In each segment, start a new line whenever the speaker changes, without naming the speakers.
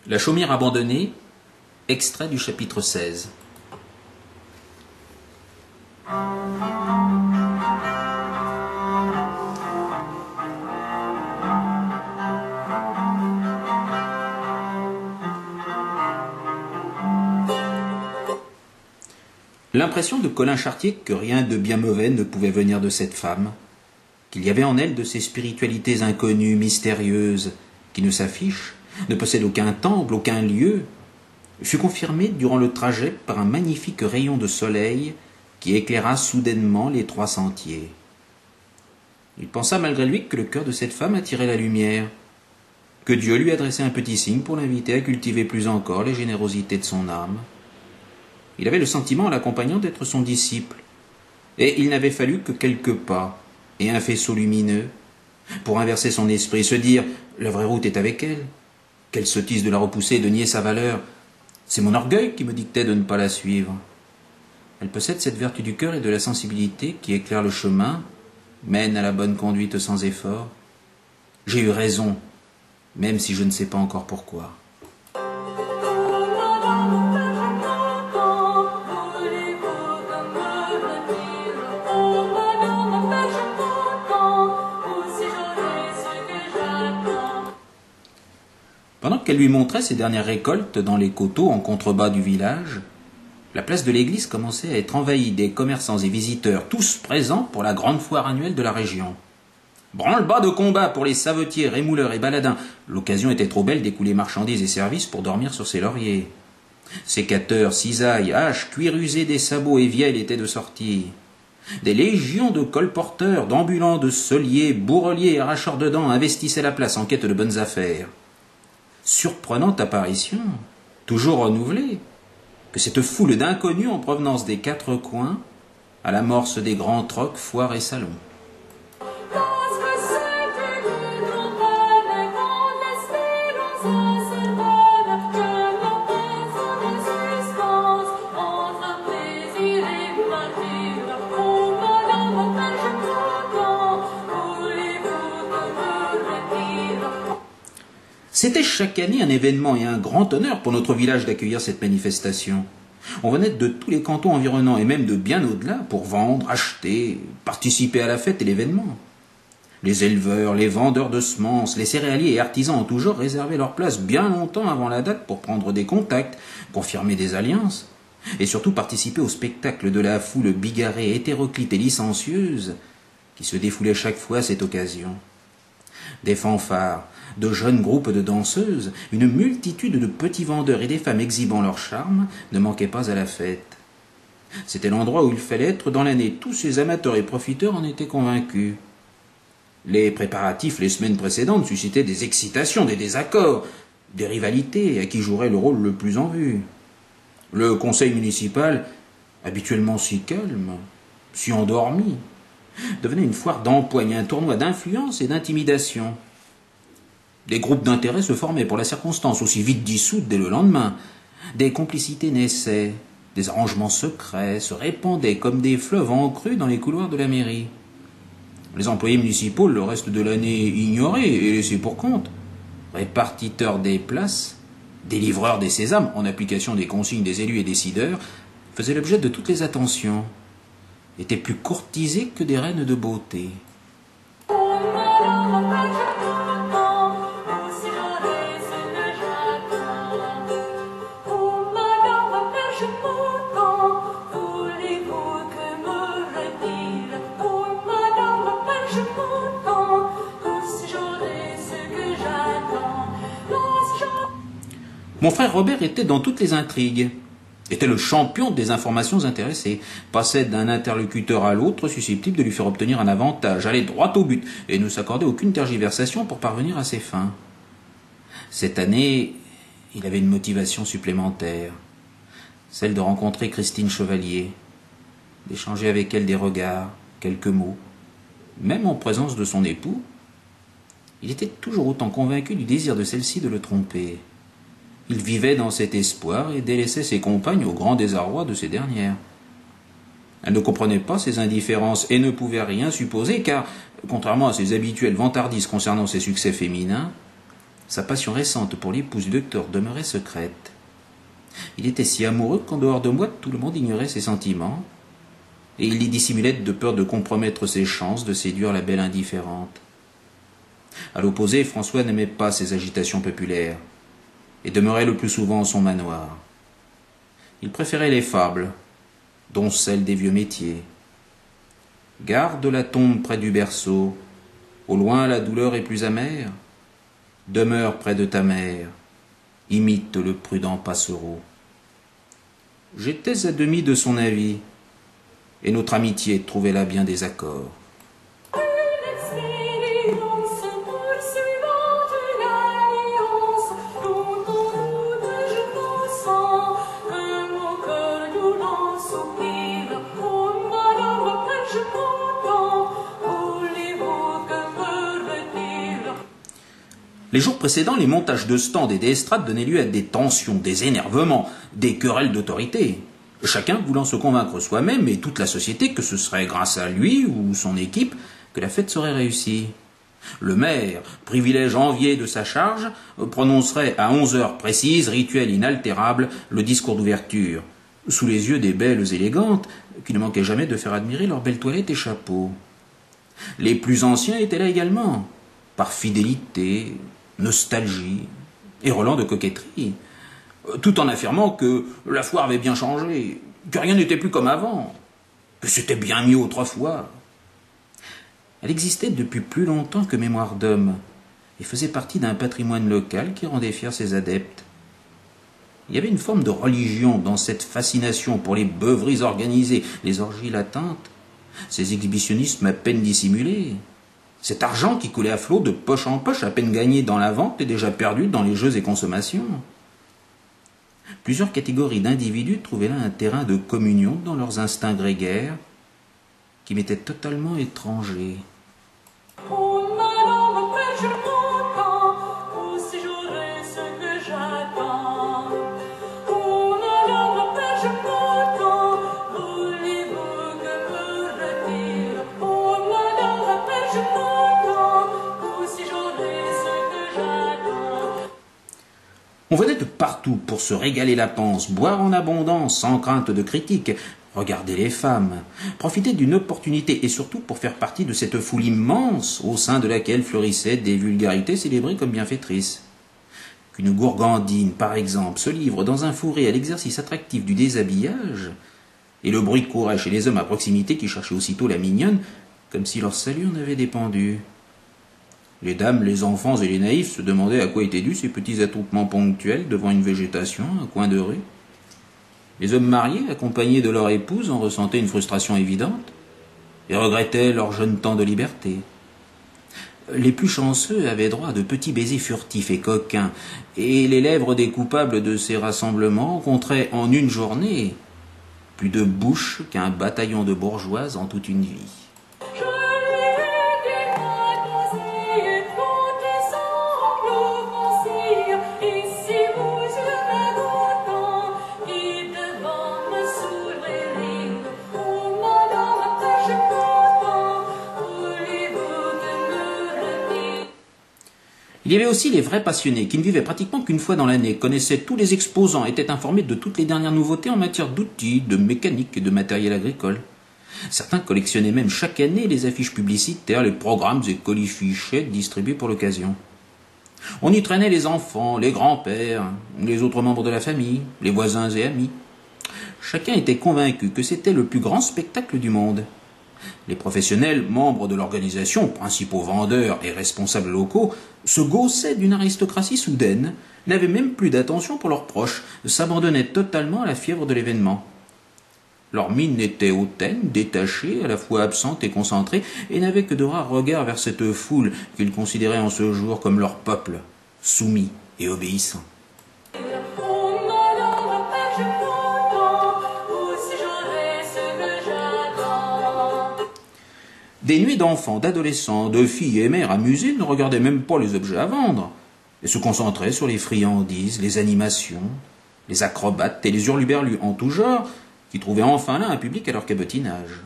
La chaumière abandonnée, extrait du chapitre 16. L'impression de Colin Chartier que rien de bien mauvais ne pouvait venir de cette femme, qu'il y avait en elle de ces spiritualités inconnues, mystérieuses, qui ne s'affichent, ne possèdent aucun temple, aucun lieu, fut confirmée durant le trajet par un magnifique rayon de soleil qui éclaira soudainement les 3 sentiers. Il pensa malgré lui que le cœur de cette femme attirait la lumière, que Dieu lui adressait un petit signe pour l'inviter à cultiver plus encore les générosités de son âme. Il avait le sentiment en l'accompagnant d'être son disciple, et il n'avait fallu que quelques pas et un faisceau lumineux pour inverser son esprit, se dire « la vraie route est avec elle ». Quelle sottise de la repousser et de nier sa valeur. C'est mon orgueil qui me dictait de ne pas la suivre. Elle possède cette vertu du cœur et de la sensibilité qui éclaire le chemin, mène à la bonne conduite sans effort. J'ai eu raison, même si je ne sais pas encore pourquoi. Pendant qu'elle lui montrait ses dernières récoltes dans les coteaux en contrebas du village, la place de l'église commençait à être envahie des commerçants et visiteurs, tous présents pour la grande foire annuelle de la région. Branle-bas de combat pour les savetiers, rémouleurs et baladins. L'occasion était trop belle d'écouler marchandises et services pour dormir sur ses lauriers. Sécateurs, cisailles, haches, cuir usé des sabots et vielles étaient de sortie. Des légions de colporteurs, d'ambulants, de soliers, bourreliers et arracheurs de dents investissaient la place en quête de bonnes affaires. Surprenante apparition, toujours renouvelée, que cette foule d'inconnus en provenance des 4 coins, à l'amorce des grands trocs, foires et salons. C'était chaque année un événement et un grand honneur pour notre village d'accueillir cette manifestation. On venait de tous les cantons environnants et même de bien au-delà pour vendre, acheter, participer à la fête et l'événement. Les éleveurs, les vendeurs de semences, les céréaliers et artisans ont toujours réservé leur place bien longtemps avant la date pour prendre des contacts, confirmer des alliances et surtout participer au spectacle de la foule bigarrée, hétéroclite et licencieuse qui se défoulait chaque fois à cette occasion. Des fanfares, de jeunes groupes de danseuses, une multitude de petits vendeurs et des femmes exhibant leur charme ne manquaient pas à la fête. C'était l'endroit où il fallait être dans l'année. Tous ces amateurs et profiteurs en étaient convaincus. Les préparatifs les semaines précédentes suscitaient des excitations, des désaccords, des rivalités à qui jouerait le rôle le plus en vue. Le conseil municipal, habituellement si calme, si endormi, devenait une foire d'empoigne, un tournoi d'influence et d'intimidation. Des groupes d'intérêt se formaient pour la circonstance, aussi vite dissoutes dès le lendemain. Des complicités naissaient, des arrangements secrets se répandaient comme des fleuves en crue dans les couloirs de la mairie. Les employés municipaux, le reste de l'année ignorés et laissés pour compte, répartiteurs des places, délivreurs des sésames, en application des consignes des élus et décideurs, faisaient l'objet de toutes les attentions, étaient plus courtisés que des reines de beauté. Mon frère Robert était dans toutes les intrigues, était le champion des informations intéressées, passait d'un interlocuteur à l'autre susceptible de lui faire obtenir un avantage, allait droit au but et ne s'accordait aucune tergiversation pour parvenir à ses fins. Cette année, il avait une motivation supplémentaire, celle de rencontrer Christine Chevalier, d'échanger avec elle des regards, quelques mots, même en présence de son époux. Il était toujours autant convaincu du désir de celle-ci de le tromper. Il vivait dans cet espoir et délaissait ses compagnes au grand désarroi de ces dernières. Elle ne comprenait pas ses indifférences et ne pouvait rien supposer car, contrairement à ses habituelles vantardises concernant ses succès féminins, Sa passion récente pour l'épouse du docteur demeurait secrète. Il était si amoureux qu'en dehors de moi, tout le monde ignorait ses sentiments, et il les dissimulait de peur de compromettre ses chances de séduire la belle indifférente. À l'opposé, François n'aimait pas ces agitations populaires, et demeurait le plus souvent en son manoir. Il préférait les fables, dont celle des vieux métiers. Garde la tombe près du berceau, au loin la douleur est plus amère. Demeure près de ta mère, imite le prudent passereau. J'étais à demi de son avis, et notre amitié trouvait là bien des accords. Les jours précédents, les montages de stands et des estrades donnaient lieu à des tensions, des énervements, des querelles d'autorité. Chacun voulant se convaincre soi-même et toute la société que ce serait grâce à lui ou son équipe que la fête serait réussie. Le maire, privilège envié de sa charge, prononcerait à 11 heures précises, rituel inaltérable, le discours d'ouverture, sous les yeux des belles élégantes, qui ne manquaient jamais de faire admirer leurs belles toilettes et chapeaux. Les plus anciens étaient là également, par fidélité, nostalgie et relent de coquetterie, tout en affirmant que la foire avait bien changé, que rien n'était plus comme avant, que c'était bien mieux autrefois. Elle existait depuis plus longtemps que Mémoire d'homme et faisait partie d'un patrimoine local qui rendait fiers ses adeptes. Il y avait une forme de religion dans cette fascination pour les beuveries organisées, les orgies latentes, ces exhibitionnismes à peine dissimulés. Cet argent qui coulait à flot de poche en poche, à peine gagné dans la vente et déjà perdu dans les jeux et consommations. Plusieurs catégories d'individus trouvaient là un terrain de communion dans leurs instincts grégaires qui m'étaient totalement étrangers. On venait de partout pour se régaler la panse, boire en abondance, sans crainte de critique, regarder les femmes, profiter d'une opportunité et surtout pour faire partie de cette foule immense au sein de laquelle fleurissaient des vulgarités célébrées comme bienfaitrices. Qu'une gourgandine, par exemple, se livre dans un fourré à l'exercice attractif du déshabillage, et le bruit courait chez les hommes à proximité qui cherchaient aussitôt la mignonne, comme si leur salut en avait dépendu. Les dames, les enfants et les naïfs se demandaient à quoi étaient dus ces petits attroupements ponctuels devant une végétation, un coin de rue. Les hommes mariés, accompagnés de leur épouse, en ressentaient une frustration évidente et regrettaient leur jeune temps de liberté. Les plus chanceux avaient droit à de petits baisers furtifs et coquins, et les lèvres des coupables de ces rassemblements rencontraient en une journée plus de bouches qu'un bataillon de bourgeoises en toute une vie. Il y avait aussi les vrais passionnés, qui ne vivaient pratiquement qu'une fois dans l'année, connaissaient tous les exposants, étaient informés de toutes les dernières nouveautés en matière d'outils, de mécanique et de matériel agricole. Certains collectionnaient même chaque année les affiches publicitaires, les programmes et colifichettes distribués pour l'occasion. On y traînait les enfants, les grands-pères, les autres membres de la famille, les voisins et amis. Chacun était convaincu que c'était le plus grand spectacle du monde. Les professionnels, membres de l'organisation, principaux vendeurs et responsables locaux, se gaussaient d'une aristocratie soudaine, n'avaient même plus d'attention pour leurs proches, s'abandonnaient totalement à la fièvre de l'événement. Leur mine était hautaine, détachée, à la fois absente et concentrée, et n'avaient que de rares regards vers cette foule qu'ils considéraient en ce jour comme leur peuple, soumis et obéissant. Des nuits d'enfants, d'adolescents, de filles et mères amusées ne regardaient même pas les objets à vendre et se concentraient sur les friandises, les animations, les acrobates et les hurluberlus en tout genre qui trouvaient enfin là un public à leur cabotinage.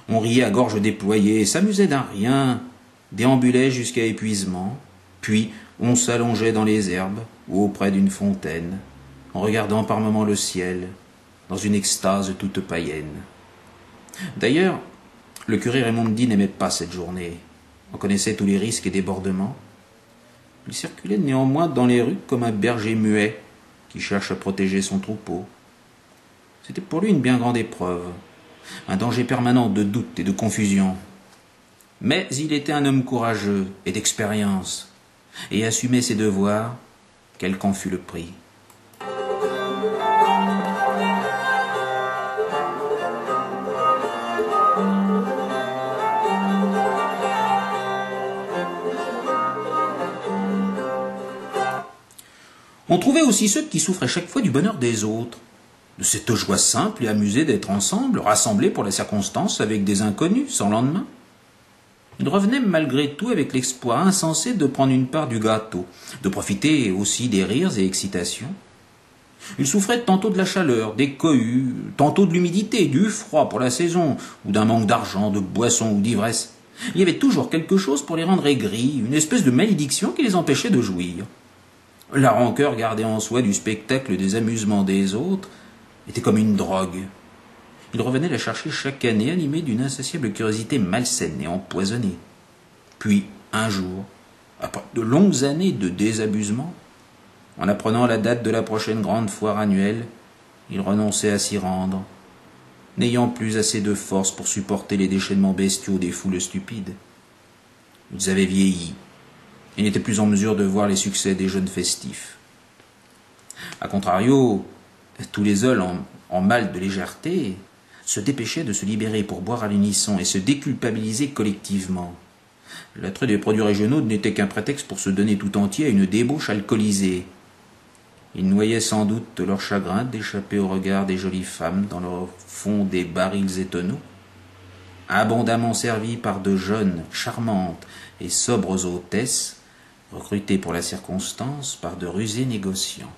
On riait à gorge déployée, s'amusait d'un rien, déambulait jusqu'à épuisement, puis, On s'allongeait dans les herbes ou auprès d'une fontaine, en regardant par moments le ciel, dans une extase toute païenne. D'ailleurs, le curé Raimondi n'aimait pas cette journée. On connaissait tous les risques et débordements. Il circulait néanmoins dans les rues comme un berger muet qui cherche à protéger son troupeau. C'était pour lui une bien grande épreuve, un danger permanent de doute et de confusion. Mais il était un homme courageux et d'expérience, et assumait ses devoirs, quel qu'en fût le prix. On trouvait aussi ceux qui souffraient chaque fois du bonheur des autres, de cette joie simple et amusée d'être ensemble, rassemblés pour la circonstance avec des inconnus, sans lendemain. Ils revenaient malgré tout avec l'espoir insensé de prendre une part du gâteau, de profiter aussi des rires et excitations. Ils souffraient tantôt de la chaleur, des cohues, tantôt de l'humidité, du froid pour la saison, ou d'un manque d'argent, de boissons ou d'ivresse. Il y avait toujours quelque chose pour les rendre aigris, une espèce de malédiction qui les empêchait de jouir. La rancœur gardée en soi du spectacle des amusements des autres était comme une drogue. Ils revenaient la chercher chaque année, animés d'une insatiable curiosité malsaine et empoisonnée. Puis, un jour, après de longues années de désabusement, en apprenant la date de la prochaine grande foire annuelle, ils renonçaient à s'y rendre, n'ayant plus assez de force pour supporter les déchaînements bestiaux des foules stupides. Ils avaient vieilli et n'étaient plus en mesure de voir les succès des jeunes festifs. A contrario, tous les hommes en mal de légèreté se dépêchaient de se libérer pour boire à l'unisson et se déculpabiliser collectivement. L'attrait des produits régionaux n'était qu'un prétexte pour se donner tout entier à une débauche alcoolisée. Ils noyaient sans doute leur chagrin d'échapper au regard des jolies femmes dans le fond des barils et tonneaux, abondamment servis par de jeunes, charmantes et sobres hôtesses, recrutées pour la circonstance par de rusés négociants.